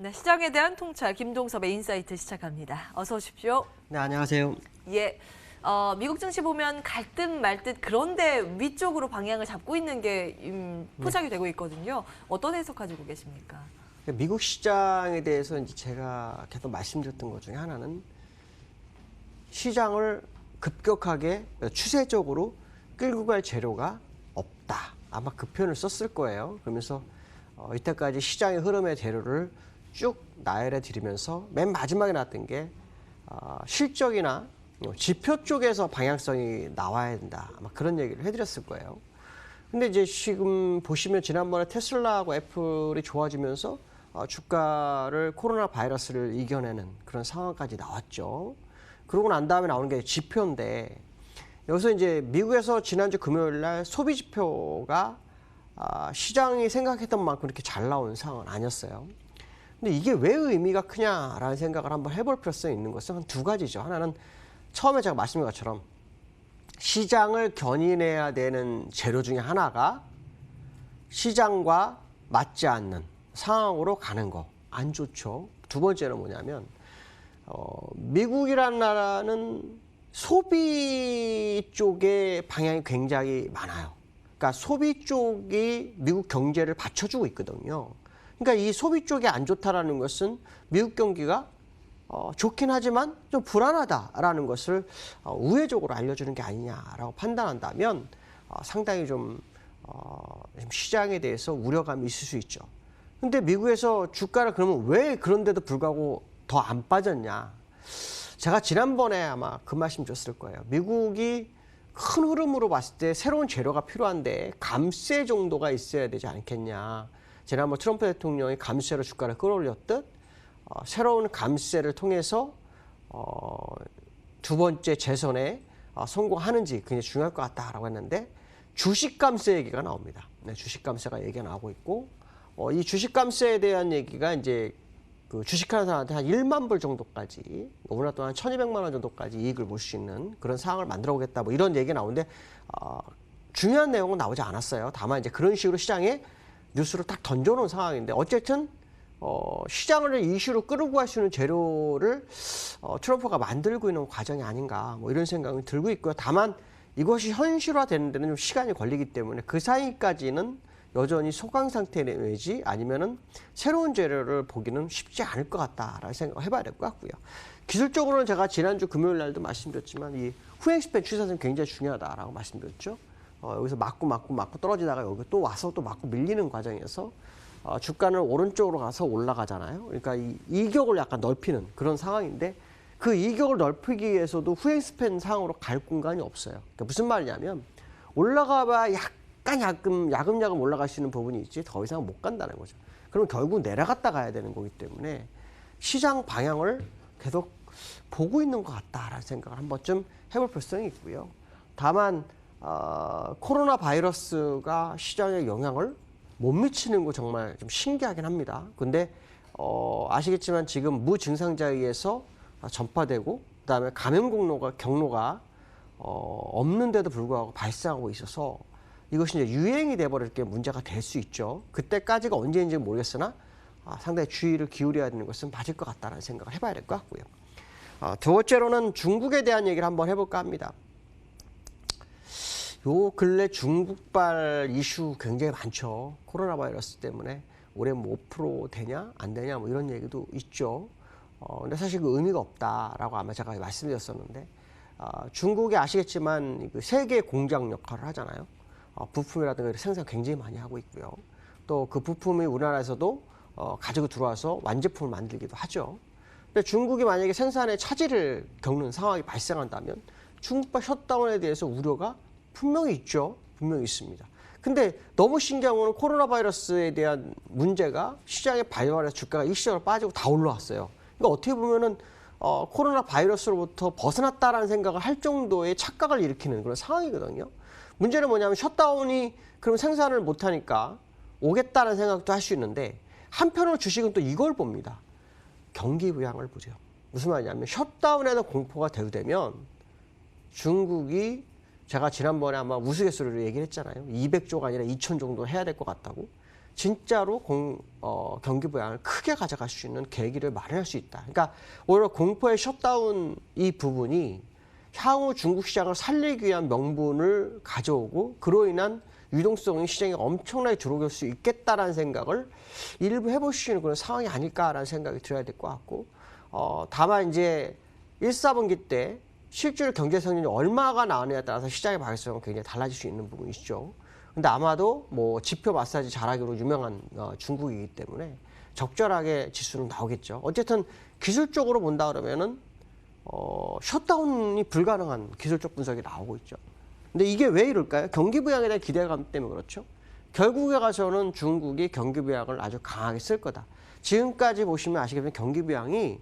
네, 시장에 대한 통찰 김동섭의 인사이트 시작합니다. 어서 오십시오. 네, 안녕하세요. 예, 미국 증시 보면 갈 듯 말 듯 그런데 위쪽으로 방향을 잡고 있는 게 포착이 되고 있거든요. 어떤 해석 가지고 계십니까? 미국 시장에 대해서 이제 제가 계속 말씀드렸던 것 중에 하나는 시장을 급격하게 추세적으로 끌고 갈 재료가 없다. 아마 그 표현을 썼을 거예요. 그러면서 이때까지 시장의 흐름의 재료를 쭉 나열해 드리면서 맨 마지막에 나왔던 게 실적이나 지표 쪽에서 방향성이 나와야 된다. 아마 그런 얘기를 해드렸을 거예요. 근데 이제 지금 보시면 지난번에 테슬라하고 애플이 좋아지면서 주가를 코로나 바이러스를 이겨내는 그런 상황까지 나왔죠. 그러고 난 다음에 나오는 게 지표인데 여기서 이제 미국에서 지난주 금요일 날 소비 지표가 시장이 생각했던 만큼 그렇게 잘 나온 상황은 아니었어요. 근데 이게 왜 의미가 크냐라는 생각을 한번 해볼 필요성이 있는 것은 한 두 가지죠. 하나는 처음에 제가 말씀드린 것처럼 시장을 견인해야 되는 재료 중에 하나가 시장과 맞지 않는 상황으로 가는 거 안 좋죠. 두 번째는 뭐냐면 미국이라는 나라는 소비 쪽의 방향이 굉장히 많아요. 그러니까 소비 쪽이 미국 경제를 받쳐주고 있거든요. 그러니까 이 소비 쪽이 안 좋다라는 것은 미국 경기가 좋긴 하지만 좀 불안하다라는 것을 우회적으로 알려주는 게 아니냐라고 판단한다면 상당히 좀 시장에 대해서 우려감이 있을 수 있죠. 근데 미국에서 주가를 그러면 왜 그런데도 불구하고 더 안 빠졌냐? 제가 지난번에 아마 그 말씀 드렸을 거예요. 미국이 큰 흐름으로 봤을 때 새로운 재료가 필요한데 감세 정도가 있어야 되지 않겠냐. 지난번 트럼프 대통령이 감세로 주가를 끌어올렸듯 새로운 감세를 통해서 두 번째 재선에 성공하는지 굉장히 중요할 것 같다라고 했는데 주식 감세 얘기가 나옵니다. 네, 주식 감세가 얘기가 나오고 있고 이 주식 감세에 대한 얘기가 이제 그 주식하는 사람한테 한 1만 불 정도까지 우리나라 돈 한 1,200만 원 정도까지 이익을 볼 수 있는 그런 상황을 만들어 보겠다 뭐 이런 얘기가 나오는데 중요한 내용은 나오지 않았어요. 다만 이제 그런 식으로 시장에 뉴스를 딱 던져놓은 상황인데 어쨌든 시장을 이슈로 끌고 갈 수 있는 재료를 트럼프가 만들고 있는 과정이 아닌가 뭐 이런 생각이 들고 있고요. 다만 이것이 현실화되는 데는 좀 시간이 걸리기 때문에 그 사이까지는 여전히 소강 상태 내지 아니면은 새로운 재료를 보기는 쉽지 않을 것 같다라는 생각을 해봐야 될 것 같고요. 기술적으로는 제가 지난주 금요일 날도 말씀드렸지만 이 후행 스팬 추세는 굉장히 중요하다라고 말씀드렸죠. 여기서 맞고 떨어지다가 여기 또 와서 또 맞고 밀리는 과정에서 주가는 오른쪽으로 가서 올라가잖아요. 그러니까 이 이격을 약간 넓히는 그런 상황인데 그 이격을 넓히기 위해서도 후행 스팬 상황으로 갈 공간이 없어요. 그러니까 무슨 말이냐면 올라가봐 야금야금 올라갈 수 있는 부분이 있지 더 이상 못 간다는 거죠. 그럼 결국 내려갔다 가야 되는 거기 때문에 시장 방향을 계속 보고 있는 것 같다라는 생각을 한 번쯤 해볼 필요성이 있고요. 다만 코로나 바이러스가 시장에 영향을 못 미치는 거 정말 좀 신기하긴 합니다. 근데 아시겠지만 지금 무증상자에 의해서 전파되고 그다음에 감염 경로가 없는데도 불구하고 발생하고 있어서 이것이 이제 유행이 돼버릴 게 문제가 될 수 있죠. 그때까지가 언제인지 모르겠으나 상당히 주의를 기울여야 되는 것은 맞을 것 같다는 생각을 해봐야 될 것 같고요. 두 번째로는 중국에 대한 얘기를 한번 해볼까 합니다. 요 근래 중국발 이슈 굉장히 많죠. 코로나 바이러스 때문에 올해 뭐 5% 되냐 안 되냐 뭐 이런 얘기도 있죠. 근데 사실 그 의미가 없다라고 아마 제가 말씀드렸었는데 중국이 아시겠지만 그 세계 공장 역할을 하잖아요. 부품이라든가 생산 굉장히 많이 하고 있고요. 또 그 부품이 우리나라에서도 가지고 들어와서 완제품을 만들기도 하죠. 근데 중국이 만약에 생산에 차질을 겪는 상황이 발생한다면 중국발 셧다운에 대해서 우려가 분명히 있죠. 분명히 있습니다. 근데 너무 신기한 거는 코로나 바이러스에 대한 문제가 시장에 발발해서 주가가 일시적으로 빠지고 다 올라왔어요. 그러니까 어떻게 보면은 코로나 바이러스로부터 벗어났다라는 생각을 할 정도의 착각을 일으키는 그런 상황이거든요. 문제는 뭐냐면 셧다운이 그럼 생산을 못하니까 오겠다는 생각도 할 수 있는데 한편으로 주식은 또 이걸 봅니다. 경기 부양을 보죠. 무슨 말이냐면 셧다운에 대한 공포가 대두되면 중국이 제가 지난번에 아마 우스갯소리로 얘기를 했잖아요. 200조가 아니라 2천 정도 해야 될 것 같다고. 진짜로 경기 부양을 크게 가져갈 수 있는 계기를 마련할 수 있다. 그러니까 오히려 공포의 셧다운 이 부분이 향후 중국 시장을 살리기 위한 명분을 가져오고 그로 인한 유동성이 시장에 엄청나게 들어올 수 있겠다라는 생각을 일부 해볼 수 있는 그런 상황이 아닐까라는 생각이 들어야 될 것 같고 다만 이제 1, 4분기 때 실질 경제 성장이 얼마가 나오느냐에 따라서 시장의 방향성은 굉장히 달라질 수 있는 부분이 있죠. 근데 아마도 뭐 지표 마사지 잘하기로 유명한 중국이기 때문에 적절하게 지수는 나오겠죠. 어쨌든 기술적으로 본다 그러면은 셧다운이 불가능한 기술적 분석이 나오고 있죠. 근데 이게 왜 이럴까요? 경기 부양에 대한 기대감 때문에 그렇죠. 결국에 가서는 중국이 경기 부양을 아주 강하게 쓸 거다. 지금까지 보시면 아시겠지만 경기 부양이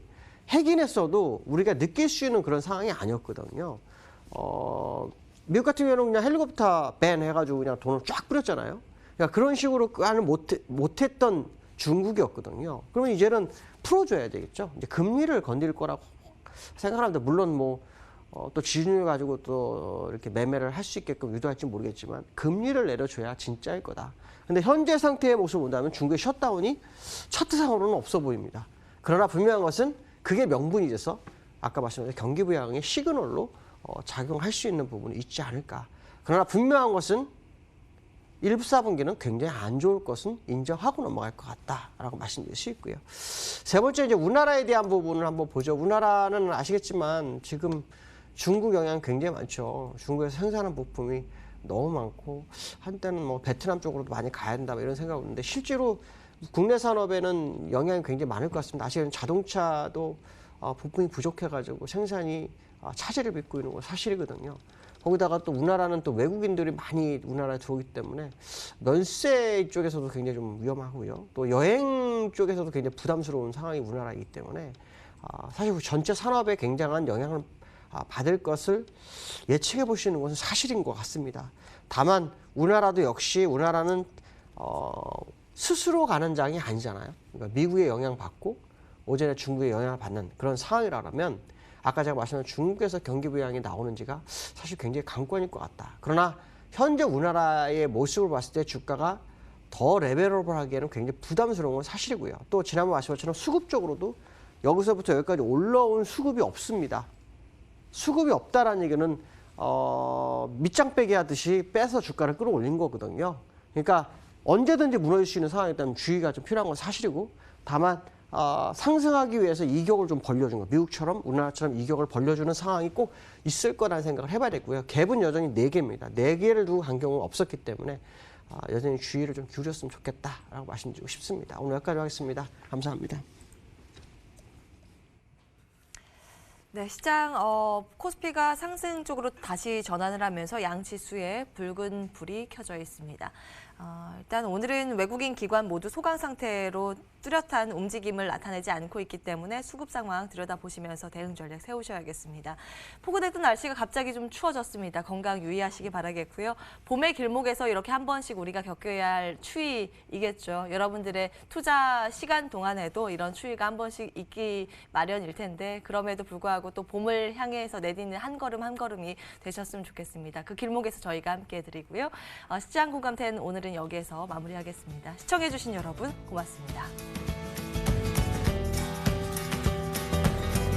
해긴 했어도 우리가 느낄 수 있는 그런 상황이 아니었거든요. 미국 같은 경우는 그냥 헬리콥터 밴 해가지고 그냥 돈을 쫙 뿌렸잖아요. 그러니까 그런 식으로 끄안을 못했던 중국이었거든요. 그러면 이제는 풀어줘야 되겠죠. 이제 금리를 건드릴 거라고 생각합니다. 물론 뭐 또 지준을 가지고 또 이렇게 매매를 할 수 있게끔 유도할지 모르겠지만 금리를 내려줘야 진짜일 거다. 근데 현재 상태의 모습을 본다면 중국의 셧다운이 차트상으로는 없어 보입니다. 그러나 분명한 것은 그게 명분이 돼서 아까 말씀드린 경기 부양의 시그널로 작용할 수 있는 부분이 있지 않을까. 그러나 분명한 것은 1, 4분기는 굉장히 안 좋을 것은 인정하고 넘어갈 것 같다라고 말씀드릴 수 있고요. 세 번째 이제 우리나라에 대한 부분을 한번 보죠. 우리나라는 아시겠지만 지금 중국 영향 굉장히 많죠. 중국에서 생산하는 부품이 너무 많고 한때는 뭐 베트남 쪽으로도 많이 가야 된다 이런 생각이 있는데 실제로 국내 산업에는 영향이 굉장히 많을 것 같습니다. 아시겠지만 자동차도 부품이 부족해가지고 생산이 차질을 빚고 있는 건 사실이거든요. 거기다가 또 우리나라는 또 외국인들이 많이 우리나라에 들어오기 때문에 면세 쪽에서도 굉장히 좀 위험하고요. 또 여행 쪽에서도 굉장히 부담스러운 상황이 우리나라이기 때문에 사실 전체 산업에 굉장한 영향을 받을 것을 예측해 보시는 것은 사실인 것 같습니다. 다만 우리나라도 역시 우리나라는 스스로 가는 장이 아니잖아요. 그러니까 미국의 영향 받고 오전에 중국의 영향을 받는 그런 상황이라면 아까 제가 말씀드린 중국에서 경기 부양이 나오는지가 사실 굉장히 관건일 것 같다. 그러나 현재 우리나라의 모습을 봤을 때 주가가 더 레벨업하기에는 굉장히 부담스러운 건 사실이고요. 또 지난번 말씀한 것처럼 수급적으로도 여기서부터 여기까지 올라온 수급이 없습니다. 수급이 없다라는 얘기는 밑장 빼기 하듯이 빼서 주가를 끌어올린 거거든요. 그러니까 언제든지 무너질 수 있는 상황이 있다면 주의가 좀 필요한 건 사실이고 다만 상승하기 위해서 이격을 좀 벌려준 거. 미국처럼 우리나라처럼 이격을 벌려주는 상황이 꼭 있을 거라는 생각을 해봐야 되고요. 갭은 여전히 4개입니다. 4개를 두고 간 경우는 없었기 때문에 여전히 주의를 좀 기울였으면 좋겠다라고 말씀드리고 싶습니다. 오늘 여기까지 하겠습니다. 감사합니다. 네, 시장 코스피가 상승 쪽으로 다시 전환을 하면서 양 지수에 붉은 불이 켜져 있습니다. 일단 오늘은 외국인 기관 모두 소강 상태로 뚜렷한 움직임을 나타내지 않고 있기 때문에 수급 상황 들여다보시면서 대응 전략 세우셔야겠습니다. 포근했던 날씨가 갑자기 좀 추워졌습니다. 건강 유의하시기 바라겠고요. 봄의 길목에서 이렇게 한 번씩 우리가 겪어야 할 추위이겠죠. 여러분들의 투자 시간 동안에도 이런 추위가 한 번씩 있기 마련일 텐데 그럼에도 불구하고 또 봄을 향해서 내딛는 한 걸음 한 걸음이 되셨으면 좋겠습니다. 그 길목에서 저희가 함께 해드리고요. 시장 공감대는 오늘은 여기에서 마무리하겠습니다. 시청해주신 여러분 고맙습니다.